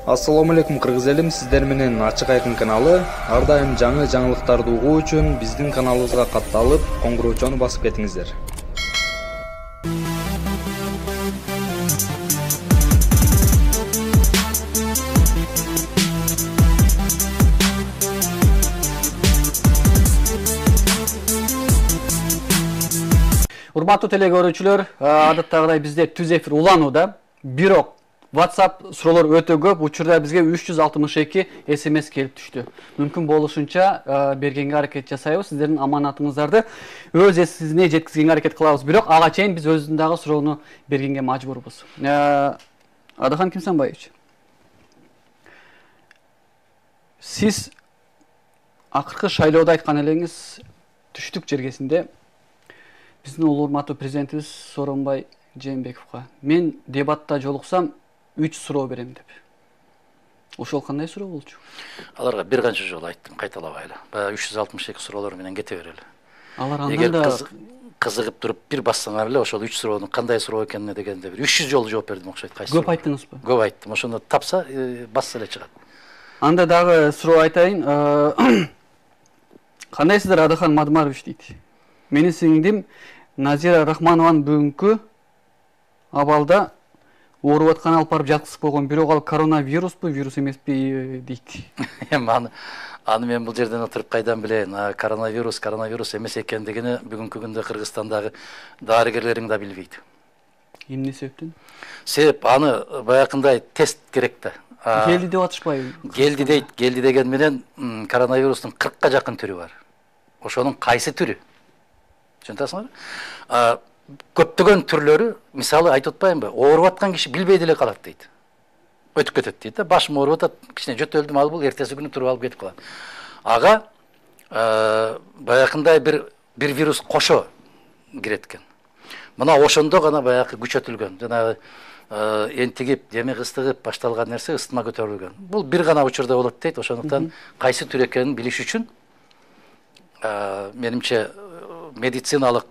Ассаламу алейкум кыргыз элим, сиздер менен Ачык Айкын каналы. Ар дайым жаңы жаңылыктарды угуу үчүн биздин каналыбызга катталып, коңгуроочону басып кетиңиздер. Урматтуу телекөрүүчүлөр, адаттагыдай бизде түз эфир уланууда. Бирок WhatsApp суроолор өтө көп. Учурда бизге 362 SMS келип түштү. Мүмкүн болушунча бергенге аракет жасайбыз. Сиздердин аманатыңыздарды өз эсине жеткизгенге аракет кылабыз. Бирок ага чейин биз өзүбүздүн дагы суроону бергенге мажбурбуз. Адахан Кимсанбаевич, сиз акыркы шайлоодо айткан элеңиз түштүк жергесинде биздин улуу урматтуу президентибиз Сооронбай Жээнбековго мен дебатта жолуксам 3 суроо берем деп. Ошол кандай суроо болчу? Аларга бир канча жолу айттым, кайталабайлы. Баягы 362 суроолор менен кете берели. Алар андан Эгер да кызыгып туруп бир бассаңар эле ошол 3 суроонун кандай суроо экенине дегенде бир 300 жолу жооп бердим окшойт. көп айттыңызбы? Көп айттым. Ошону тапса басса эле чыгат. Анда дагы суроо айтайын. Кандайсыздар Адахан Мадмарович дейт. Менин сиңдим Назира Рахманованын бүгүнкү абалда ооруп атканы алып барып жаткызып койгон. Бирок ал коронавируспу, вирус эмеспи дейт. Эми аны мен бул жерден отуруп кайдан билейин? Коронавирус эмес экендигини бүгүнкү күндө Кыргызстандагы дарыгерлериң да билбейт. Эмне себептен? Себеп аны баягындай тест керек да. Келди деп атышпайбы? Келди дейт. Келди деген менен коронавирустун 40ка жакын түрү бар. Ошонун кайсы түрү? Түшүнөсүңөр? Көптөгөн түрлөрү, мисалы айтып атпаймынбы, ооруп аткан киши билбей деле калат дейт. Өтүп кетет дейт да, башым ооруп атат, кичине жөтөлдүм ал бул, эртеси күнү туруп алып кетип калат. Ага баягындай бир вирус кошо кирет экен. Мына ошондо гана баягы күчөтүлгөн, жанагы энтигип, деми ыстыгып башталган нерсе ысытма көтөрүлгөн. Бул бир гана учурда болот дейт, ошондуктан кайсы түр экенин билиш үчүн менимче медициналык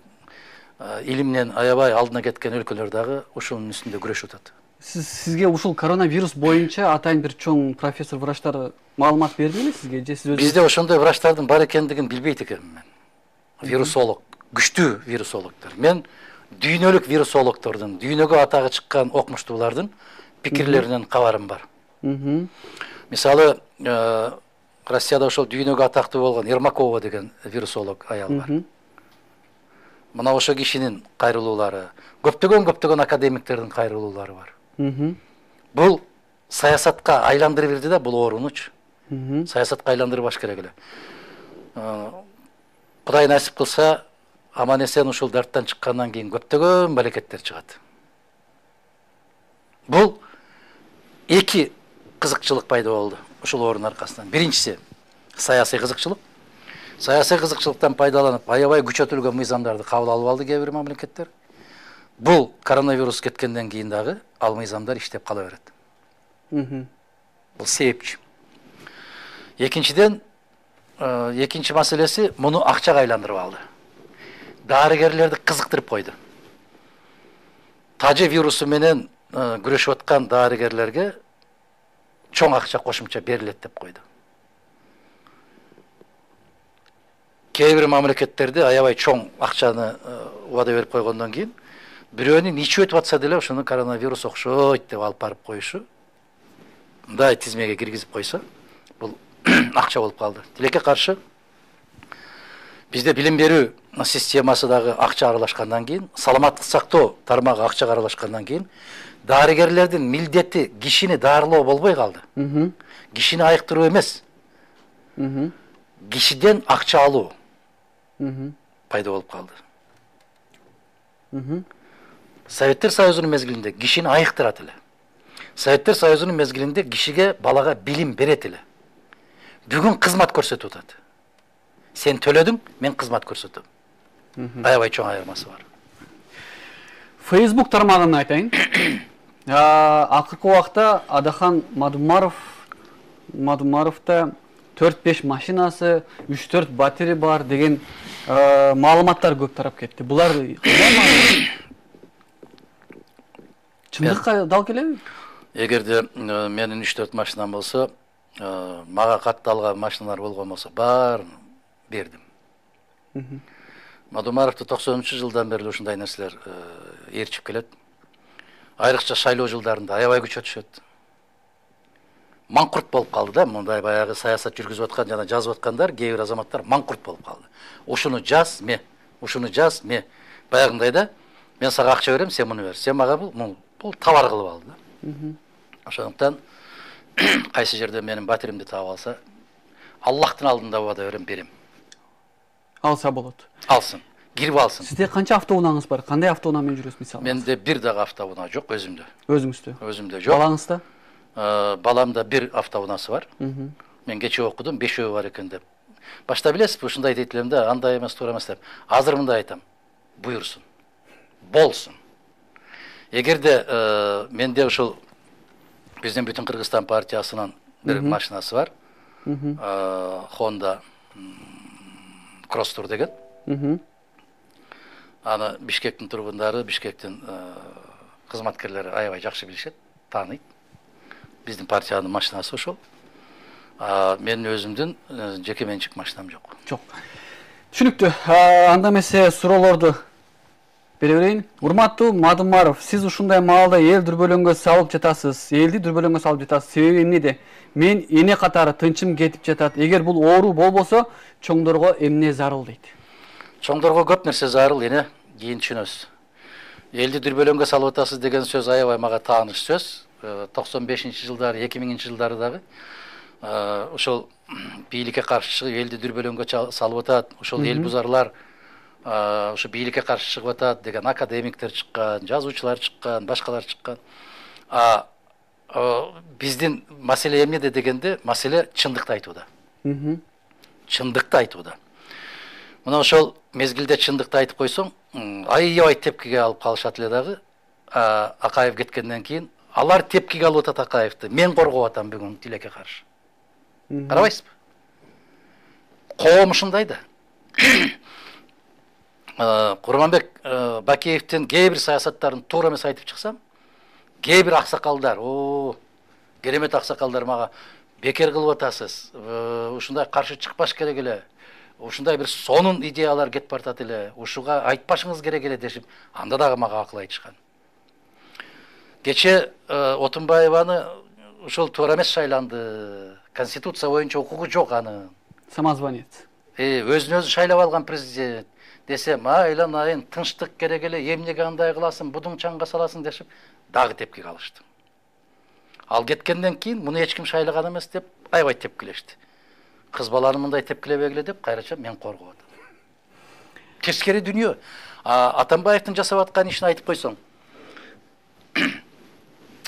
илимнен аябай алдына кеткен өлкөлөр дагы ушунун үстүндө күрөшүп атат. Сизге ушул коронавирус боюнча атайын бир чоң профессор врачтар маалымат берди беле сизге? Же сиз Бизде ошондой врачтардын бар экендигин билбейт экенмин мен. Вирусолог, күчтүү вирусологдор. Мен дүйнөлүк вирусологдордун, дүйнөгө атагы чыккан окумуштуулардын пикирлеринен кабарым бар. Мисалы, Россияда ошол дүйнөгө атактуу болгон Ермакова деген вирусолог аял бар. Мына ошо кишинин кайрылуулары, көптөгөн академиктердин кайрылуулары бар. Бул саясатка айландырып берди да, бул оорунучу. Саясатка айландырбаш керек эле. Кудай насип кылса, аман эсен ушул дарттан чыккандан кийин көптөгөн балекеттер чыгат. Бул эки кызыкчылык пайда болду ушул оорунун аркасынан. Биринчиси саясий кызыкчылык. Саясий кызыкчылыктан пайдаланып, аябай күчөтүлгөн мыйзамдарды кабыл алып алды кээ бир мамлекеттер. Бул коронавирус кеткенден кийин дагы ал мыйзамдар иштеп кала берет. Бул себепчи. Экинчиден, экинчи маселеси муну акчага айландырып алды. Дарыгерлерди кызыктырып койду. Тажы вирусу менен күрөшүп аткан дарыгерлерге чоң акча кошумча берилет деп койду. Кээ бир мамлекеттерде аябай чоң акчаны убада берип койгондон кийин бирөөнүн ичи өтүп атса деле ошону коронавирус окшойт деп алып барып коюшу, мындай тизмеге киргизип койсо, бул акча болуп калды. Тилекке каршы бизде билим берүү системасы дагы акча аралашкандан кийин, саламаттык сактоо тармагы акчага аралашкандан кийин, дарыгерлердин милдети кишини дарылоо болбой калды. Кишини айыктыруу эмес, кишиден акча алуу пайда болуп калды. Советтер Союзунун мезгилинде кишини айыктырат эле. Советтер Союзунун мезгилинде кишиге, балага билим берет эле. Бүгүн кызмат көрсөтүп атат. Сен төлөдүң, мен кызмат көрсөтөм. Аябай чоң айырмасы бар. Facebook тармагын айтайын. Акыркы убакта Адахан Мадмаровда 4-5 машинасы, 3-4 батарея бар деген маалыматтар көп тарап кетти. Булар кандай маалымат? Чындыкка дал келеби? эгерде менин 3-4 машинам болсо, мага катталган машиналар болгон болсо баарын бердим. Мадумаровду 90-жылдан бери ушундай нерселер ээрчип келет. Айрыкча шайлоо жылдарында аябай күчөтүшөт. Маңкурт болуп калды да, мындай баягы саясат жүргүзүп аткан жана жазып аткандар, кээ бир азаматтар маңкурт болуп калды. Ушуну жаз, ушуну жаз, баягындай да, мен сага акча берем, сен муну бер. Сен мага бул товар кылып алды да. Ошондуктан кайсы жерде менин батиримди таап алса, Аллахтын алдында убада берем. Алса болот. Алсын, кирип алсын. Сизде канча автоунааңыз бар? Кандай автоунаамен жүрөсүз мисалы? Менде бир дагы автоунаа жок, өзүмдө. Өзүңүздө Жок. Балаңызда? Баламда бир автоунаасы бар. Мен кече окудум, 5 бар экен деп. Башта билесизби, ушундай дейт элем да, андай эмес, туура эмес деп. Азыр мындай айтам. Буйрсун. Болсун. Эгерде менде ушул биздин бүтүн Кыргызстан партиясынын бир машинасы бар. Honda Crosstour деген. Аны Бишкектин тургундары, Бишкектин кызматкерлери аябай жакшы билишет, тааныйт. Биздин партиянын машинасы ошол. Менин өзүмдүн жеке менчик машинам жок. Жок. Түшүнүктүү. Анда эмесе суроолорду бере берейин. Урматтуу Мадумаров, сиз ушундай маалда эл дүрбөлөңгө салып жатасыз. Элди дүрбөлөңгө салып жатасыз. Себеби эмнеде? Мен эне катары тынчым кетип жатат. Эгер бул оору болбосо, чоңдорго эмне зарыл дейт? Чоңдорго көп нерсе зарыл, эне кийин түшүнөсүз. Элди дүрбөлөңгө салып атасыз деген сөз аябай мага тааныш сөз. 95-жылдары, 2000-жылдары дагы ошол бийликке каршы чыгып элди дүрбөлөңгө салып атат. Ошол эл бузарлар ошо бийликке каршы чыгып атат деген академиктер чыккан, жазуучулар чыккан, башкалар чыккан. Биздин маселе эмнеде дегенде, маселе чындыкты айтууда. Чындыкты айтууда. Мына ошол мезгилде чындыкты айтып койсоң, аябай тепкиге алып калышат эле дагы. Акаев кеткенден кийин алар тепкиге алып атат Акаевди. Мен коргоп атам бүгүн тилекке каршы. Карабайсызбы? Коом ушундай да. Курманбек Бакеевдин кээ бир саясаттарын туура эмес айтып чыксам, кээ бир аксакалдар, керемет аксакалдар мага бекер кылып атасыз, ушундай каршы чыкпаш керек эле, ушундай бир сонун идеялар кетип бартат эле, ушуга айтпашыңыз керек эле дешип, анда дагы мага акыл айтышкан. Кече Отунбаеваны ушул туура эмес шайланды. Конституция боюнча укугу жок анын. Самозванец. Өзүн өзү шайлап алган президент. Десем, айланайын, тынчтык керек эле, эмнеге андай кыласың, будуң чаңга саласың дешип, дагы тепкиге алышты. Ал кеткенден кийин муну эч ким шайлаган эмес деп аябай тепкилешти. Кыз баланы мындай тепкилебегиле деп кайрача мен коргоп атам. Тескери дүнүйө. Атамбаевдин жасап аткан ишин айтып койсоң,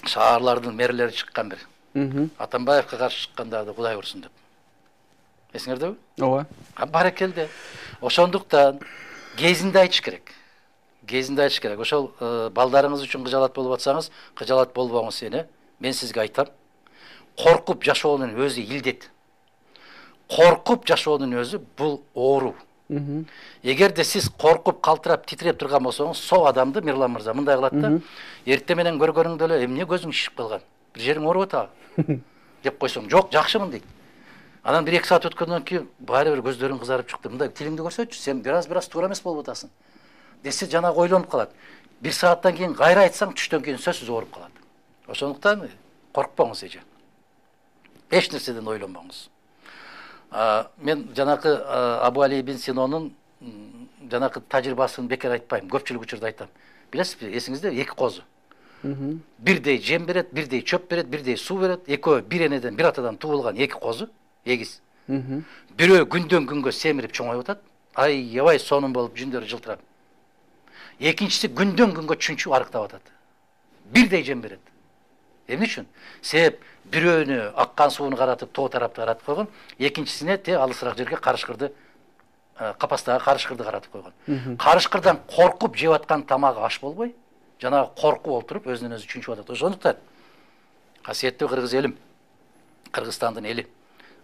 шаарлардын мэрлери чыккан бир. Атамбаевге каршы чыккандарды Кудай урсун деп. Эсиңердеби? Ооба. Баракелде. Ошондуктан кезинде айтыш керек. Ошол балдарыңыз үчүн кыжалат болуп атсаңыз, кыжалат болбоңуз эне. Мен сизге айтам. Коркуп жашоонун өзү илдет. Коркуп жашоонун өзү бул оору. Эгерде сиз коркуп, калтырап, титиреп турган болсоңуз, сол адамды Мирлан мырза мындай кылат да, эртең менен көргөнүңдө эле эмне көзүң шишип калган? Бир жериң ооруп атабы? деп койсоң, жок, жакшымын дейт. Анан 1-2 саат өткөндөн кийин баары бир көздөрүң кызарып чыкты. Мындай тилиңди көрсөчү, сен бираз туура эмес болуп атасың. Десе жанагы ойлонуп калат. 1 сааттан кийин кайра айтсаң, түштөн кийин сөзсүз ооруп калат. Ошондуктан коркпоңуз эже. Эч нерседен ойлонбоңуз. Мен жанакы Абу Али ибн Синонун жанакы тажрыйбасын бекер айтпайм, көпчүлүк учурда айтам. Билесизби, эсиңизде 2 козу. Бирдей жем берет, бирдей чөп берет, бирдей суу берет. Экөө бир энеден, бир атадан туулган 2 козу, эгиз. Бирөө күндөн күнгө семирип чоңоюп атат, аябай сонун болуп жүндөрү жылтырап. Экинчиси күндөн күнгө чүнчүп арыктап атат. Бирдей жем берет. Эмне үчүн? Себеп бирөөнү аккан сууну каратып, тоо тарапты каратып койгон, экинчисине алысыраак жерге карышкырды, капастагы карышкырды каратып койгон. Карышкырдан коркуп жеп аткан тамагы аш болбой, жанагы коркуп олтуруп өзүнөн өзү чүнчүп атат. Ошондуктан касиеттүү кыргыз элим, Кыргызстандын эли,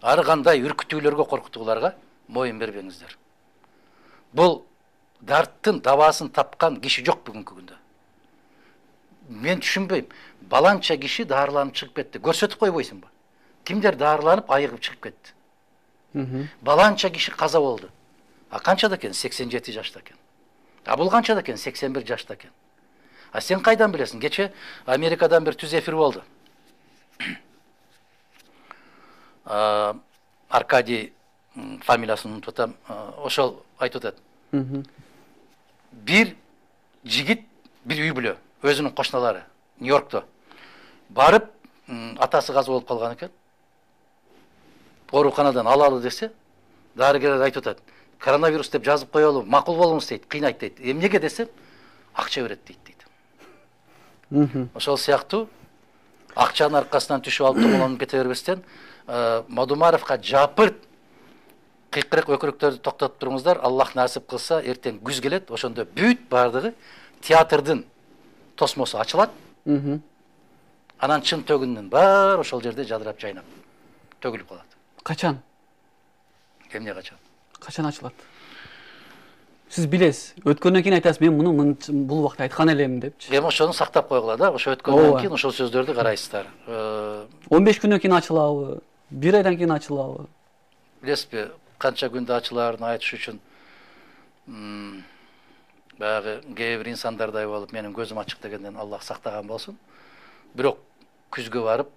ар кандай үркүтүүлөргө, коркутууларга моюн бербеңиздер. Бул дарттын дабасын тапкан киши жок бүгүнкү күндө. мен түшүнбөйм. Баланча киши дарыланып чыгып кетти. Көрсөтүп койбойсуңбу? Кимдер дарыланып айыгып чыгып кетти? Баланча киши каза болду. А канчада экен? 87 жашта экен. А бул канчада экен? 81 жашта экен. А сен кайдан билесиң? Кече Америкадан бир түз эфир болду. Аркадий фамилиясын унутуп атам. Ошол айтып атат. Бир жигит, бир үй бүлө, өзүнүн кошуналары Нью-Йоркто барып, атасы каза болуп калган экен. Ооруканадан алалы десе, дарыгерлер айтып атат. Коронавирус деп жазып коелу, макул болуңуз дейт, кыйнайт дейт. Эмнеге десем, акча берет дейт. Ошол сыяктуу акчанын аркасынан түшүп алып тоголонуп кете бербестен, Мадумаровго жапырт кыйкырык өкүрүктөрдү токтотуп туруңуздар. Аллах насип кылса, эртең күз келет, ошондо бүт бардыгы театрдын тосмосу ачылат. Анан чын төгүндүн бар ошол жерде жадырап жайнап төгүлүп калат. Качан? Эмне качан? Качан ачылат? Сиз билесиз, өткөндөн кийин айтасыз, мен муну бул убакта айткан элем депчи. Эми ошону сактап койгула да, ошо өткөндөн кийин ошол сөздөрдү карайсыздар. 15 күндөн кийин ачылабы? 1 айдан кийин ачылабы? Билесизби, канча күндө ачылаарын айтыш үчүн баягы кээ бир инсандардай болуп менин көзүм ачык дегенден Аллах сактаган болсун. Бирок күзгө барып